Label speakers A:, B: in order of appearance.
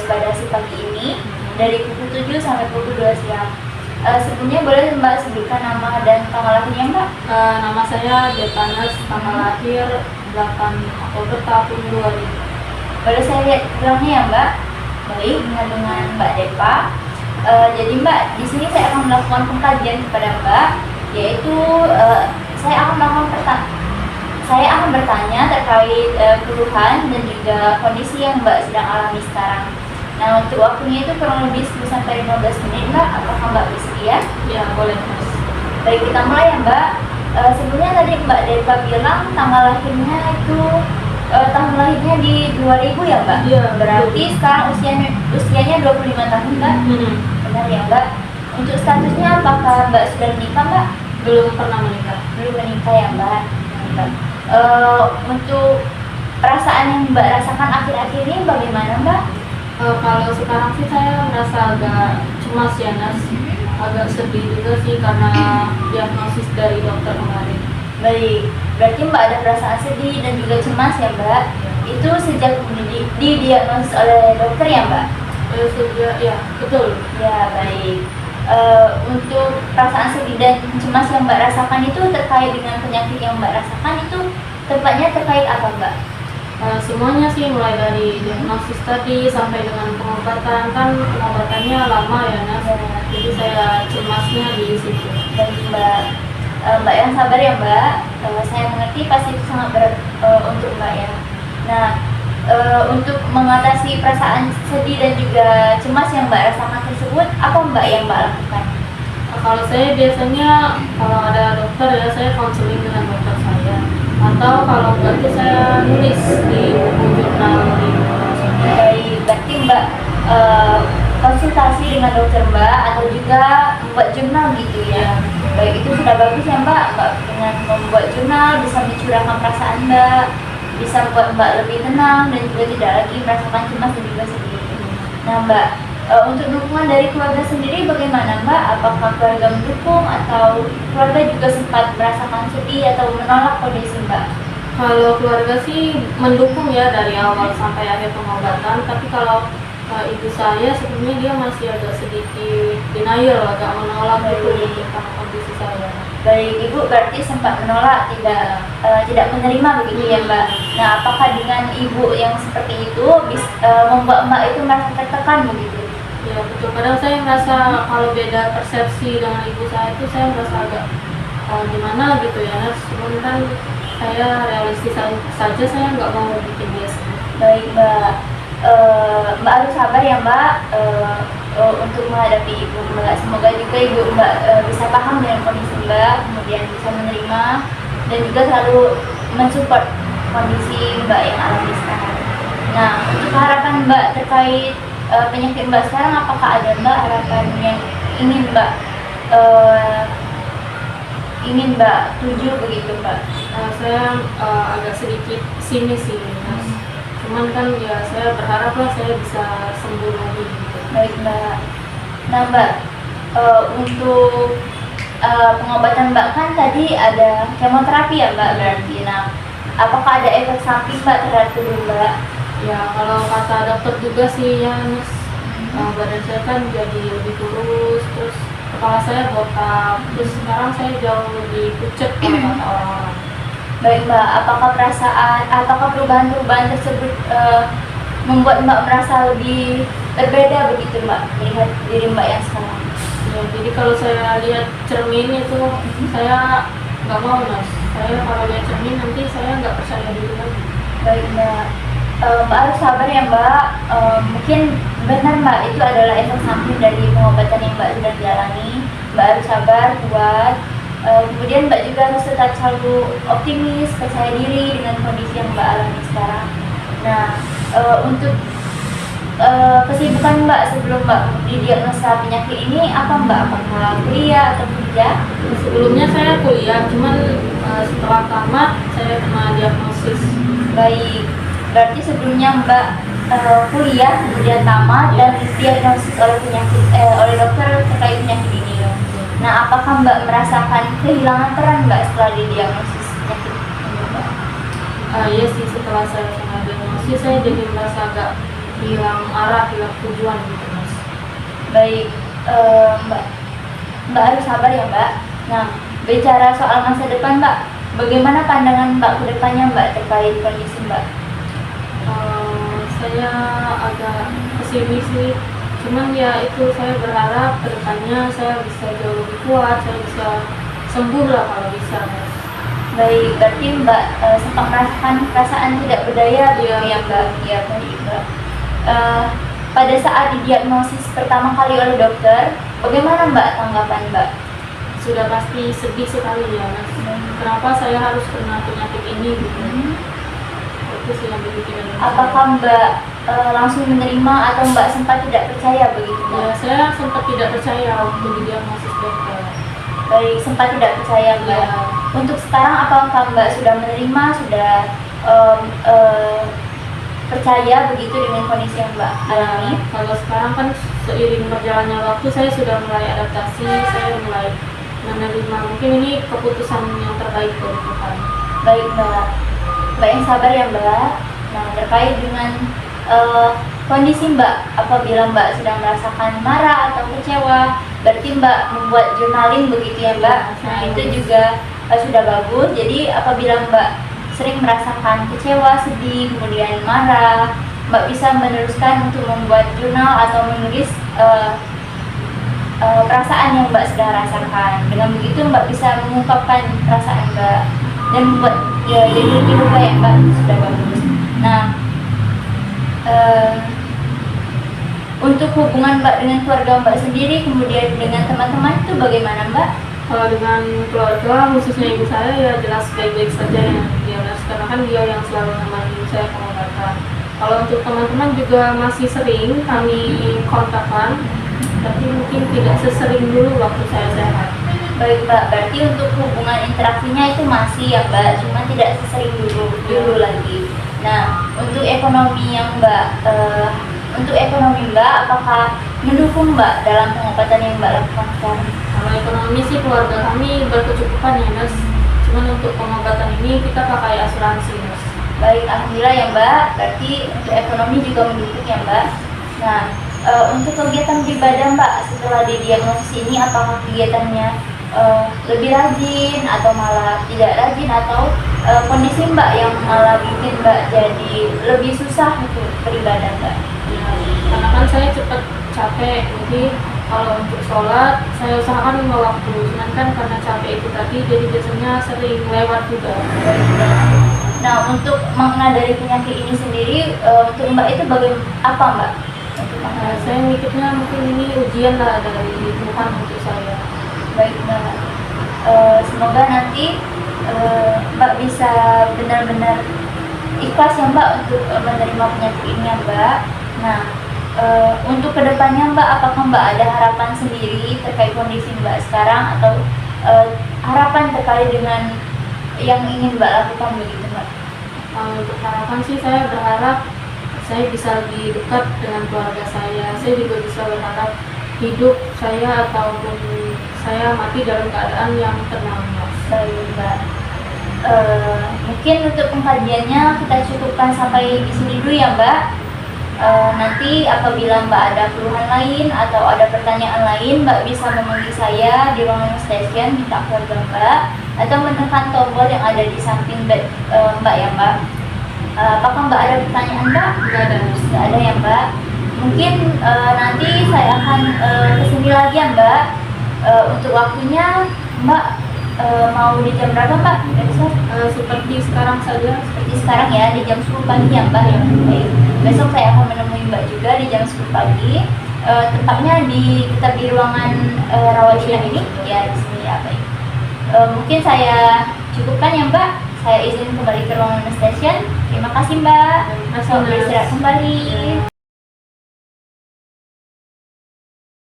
A: Badasi pagi ini dari pukul 7 sampai pukul 2 siang. Sebelumnya boleh Mbak sebutkan nama dan tanggal lahirnya Mbak?
B: Nama saya Depanas, tanggal lahir 8 Oktober tahun 2000.
A: Boleh saya lihat belakangnya ya Mbak? Baik, dengan Mbak Depa. Jadi Mbak, di sini saya akan melakukan pengkajian kepada Mbak, yaitu saya akan bertanya terkait keluhan dan juga kondisi yang Mbak sedang alami sekarang. Nah, untuk waktunya itu kurang lebih 10 sampai 15 menit Mbak. Apakah Mbak bersedia?
B: Ya, boleh Mas.
A: Baik, kita mulai ya Mbak. Sebelumnya tadi Mbak Depa bilang tanggal lahirnya itu tahun lahirnya di 2000 ya Mbak?
B: Iya.
A: Berarti sekarang usianya 25 tahun Mbak? Benar ya Mbak? Untuk statusnya apakah Mbak sudah menikah Mbak?
B: Belum pernah menikah.
A: Belum menikah ya Mbak? Mbak. Untuk perasaan yang Mbak rasakan akhir-akhir ini bagaimana Mbak?
B: Kalau sekarang sih saya merasa agak cemas ya Nas, agak sedih juga sih karena diagnosis dari dokter kemarin.
A: Baik, berarti Mbak ada perasaan sedih dan juga cemas ya Mbak? Itu sejak didiagnosis oleh dokter ya Mbak?
B: Sejak, ya betul.
A: Ya baik. Untuk perasaan sedih dan cemas yang Mbak rasakan itu terkait dengan penyakit yang Mbak rasakan itu tepatnya terkait apa Mbak?
B: Semuanya sih, mulai dari diagnosis tadi sampai dengan pengobatan, kan pengobatannya lama ya Nas, jadi saya cemasnya di situ.
A: Baik Mbak, Mbak yang sabar ya Mbak. Saya mengerti pasti itu sangat berat untuk Mbak ya. Nah, untuk mengatasi perasaan sedih dan juga cemas yang Mbak rasakan tersebut, apa Mbak yang Mbak lakukan?
B: Kalau saya biasanya kalau ada dokter ya saya konseling dengan dokter saya, atau kalau enggak itu saya nulis di buku jurnal di.
A: Baik, berarti Mbak konsultasi dengan dokter Mbak atau juga membuat jurnal gitu ya. Baik, itu sudah bagus ya Mbak. Mbak dengan membuat jurnal bisa mencurahkan perasaan Mbak, bisa membuat Mbak lebih tenang dan juga tidak lagi merasakan cemas dan juga sedih. Nah Mbak, untuk dukungan dari keluarga sendiri bagaimana Mbak? Apakah keluarga mendukung atau keluarga juga sempat merasakan sedih atau menolak kondisi Mbak?
B: Kalau keluarga sih mendukung ya dari awal sampai akhir pengobatan, tapi kalau ibu saya sebenarnya dia masih agak sedikit denial, agak menolak gitu tentang kondisi saya.
A: Baik, Ibu berarti sempat menolak, tidak menerima begitu ya Mbak. Nah, apakah dengan Ibu yang seperti itu membuat Mbak itu merasa tertekan begitu?
B: Ya betul, kadang saya merasa kalau beda persepsi dengan ibu saya itu saya merasa agak gimana gitu ya. Cuman kan saya realistis saja, saya nggak mau bikin dia sedih.
A: Baik Mbak, Mbak harus sabar ya Mbak untuk menghadapi Ibu Mbak. Semoga juga Ibu Mbak bisa paham dengan kondisi Mbak, kemudian bisa menerima dan juga selalu mensupport kondisi Mbak yang alami sekarang. Nah, untuk harapan Mbak terkait penyakit Mbak sekarang, apakah ada Mbak harapan yang ingin Mbak tuju begitu Mbak?
B: Saya agak sedikit sini sih Mas. Cuman kan ya saya berharap lah saya bisa sembuh lagi gitu.
A: Baik Mbak. Nah Mbak, untuk pengobatan Mbak kan tadi ada kemoterapi ya Mbak berarti. Nah, apakah ada efek samping Mbak terhadap tubuh Mbak?
B: Ya kalau kata dokter juga sih ya Mas, badan saya kan jadi lebih kurus, terus kepala saya botak, terus sekarang saya jauh lebih pucet kalau kata orang-orang.
A: Baik Mbak, apakah perubahan-perubahan tersebut membuat Mbak merasa lebih berbeda begitu Mbak melihat diri Mbak yang sekarang?
B: Ya, jadi kalau saya lihat cermin itu saya nggak mau Mas. Saya kalau lihat cermin nanti saya nggak percaya diri lagi.
A: Baik Mbak, Mbak harus sabar ya Mbak. Mungkin benar Mbak itu adalah efek samping dari pengobatan yang Mbak sudah jalani. Mbak harus sabar, kuat. Kemudian Mbak juga harus tetap selalu optimis, percaya diri dengan kondisi yang Mbak alami sekarang. Nah, untuk kesibukan Mbak sebelum Mbak didiagnosa penyakit ini apa Mbak? Apakah kuliah atau kerja?
B: Sebelumnya saya kuliah, cuman setelah tamat saya kena diagnosis.
A: Baik, berarti sebelumnya Mbak kuliah kemudian tamat dan didiagnosis oleh dokter terkait penyakit ini. Nah, apakah Mbak merasakan kehilangan peran Mbak setelah didiagnosis penyakit ini Mbak?
B: Iya sih, setelah saya kena diagnosis saya jadi merasa agak hilang arah, hilang tujuan gitu mas.
A: Baik, Mbak, Mbak harus sabar ya Mbak. Nah, bicara soal masa depan Mbak, bagaimana pandangan Mbak ke depannya Mbak terkait kondisi Mbak?
B: Saya agak pesimis sih, cuman ya itu saya berharap kedepannya saya bisa jauh lebih kuat, saya bisa sembuh lah kalau bisa mas.
A: Baik, berarti Mbak sempat merasakan perasaan tidak berdaya begitu
B: Iya,
A: ya Mbak? Iya, baik Mbak. Pada saat didiagnosis pertama kali oleh dokter, bagaimana Mbak tanggapan Mbak?
B: Sudah pasti sedih sekali ya mas, kenapa saya harus kena penyakit ini gitu. Itu sih yang bikin
A: Apakah Mbak langsung menerima atau Mbak sempat tidak percaya begitu Mbak?
B: ya, saya sempat tidak percaya waktu didiagnosis dokter.
A: Baik, sempat tidak percaya Mbak.
B: Ya,
A: Untuk sekarang apakah Mbak sudah menerima, sudah percaya begitu dengan kondisi yang Mbak alami?
B: kalau sekarang kan seiring berjalannya waktu saya sudah mulai adaptasi, saya mulai menerima, mungkin ini keputusan yang terbaik dari Tuhan.
A: Baik Mbak, Mbak yang sabar ya Mbak. Nah, terkait dengan kondisi Mbak, apabila Mbak sedang merasakan marah atau kecewa, berarti Mbak membuat journaling begitu ya Mbak. Nah, itu juga sudah bagus. Jadi apabila Mbak sering merasakan kecewa, sedih, kemudian marah, Mbak bisa meneruskan untuk membuat jurnal atau menulis perasaan yang Mbak sedang rasakan. Dengan begitu Mbak bisa mengungkapkan perasaan Mbak dan membuat ya jadi lebih baik Mbak, sudah bagus. Nah, untuk hubungan Mbak dengan keluarga Mbak sendiri, kemudian dengan teman-teman itu bagaimana Mbak?
B: Kalau dengan keluarga, khususnya ibu saya ya jelas baik-baik saja ya, karena kan dia yang selalu menemani saya pengobatan. Kalau untuk teman-teman juga masih sering kami kontakkan, tapi mungkin tidak sesering dulu waktu saya sehat.
A: Baik Mbak, berarti untuk hubungan interaksinya itu masih ya Mbak, cuma tidak sesering dulu lagi. Nah, untuk ekonomi yang untuk ekonomi Mbak, apakah mendukung Mbak dalam pengobatan yang Mbak lakukan sekarang?
B: Kalau ekonomi sih keluarga kami berkecukupan ya mas, cuman untuk pengobatan ini kita pakai asuransi mas.
A: Baik, alhamdulillah ya Mbak, berarti untuk ekonomi juga mendukung ya Mbak. Nah, untuk kegiatan beribadah Mbak setelah didiagnosis ini, apakah kegiatannya lebih rajin atau malah tidak rajin, atau kondisi Mbak yang malah bikin Mbak jadi lebih susah untuk beribadah Mbak?
B: Ya, karena kan saya cepat capek, jadi kalau untuk sholat saya usahakan 5 waktu, cuman kan karena capek itu tadi jadi biasanya sering lewat juga.
A: Nah, untuk makna dari penyakit ini sendiri, untuk Mbak itu apa Mbak?
B: Saya mikirnya mungkin ini ujian lah dari Tuhan untuk saya.
A: Baik Mbak, semoga nanti Mbak bisa benar-benar ikhlas ya Mbak untuk menerima penyakit ini ya Mbak. Nah, untuk kedepannya Mbak, apakah Mbak ada harapan sendiri terkait kondisi Mbak sekarang, atau harapan terkait dengan yang ingin Mbak lakukan begitu Mbak?
B: Untuk harapan sih saya berharap saya bisa lebih dekat dengan keluarga saya. Saya juga bisa berharap hidup saya ataupun saya mati dalam keadaan yang tenang mas.
A: Baik Mbak, mungkin untuk pengkajiannya kita cukupkan sampai di sini dulu ya Mbak. Nanti apabila Mbak ada keluhan lain atau ada pertanyaan lain, Mbak bisa memanggil saya di ruangan stasiun, minta keluarga Mbak, atau menekan tombol yang ada di samping bed Mbak ya Mbak. Apakah Mbak ada pertanyaan Mbak? Nggak ada ya Mbak. Mungkin nanti saya akan kesini lagi ya Mbak. Untuk waktunya Mbak mau di jam berapa Mbak? Besok?
B: Seperti sekarang saja.
A: Seperti sekarang ya, di jam 10 pagi ya Mbak ya. Baik. Besok saya akan menemui Mbak juga di jam 10 pagi. Tempatnya tetap di ruangan rawat inap ini ya, di sini ya. Baik. Mungkin saya cukupkan ya Mbak. Saya izin kembali ke ruangan stasiun. Terima kasih Mbak.
B: Terima kasih,
A: Selamat
B: Mas.
A: beristirahat kembali.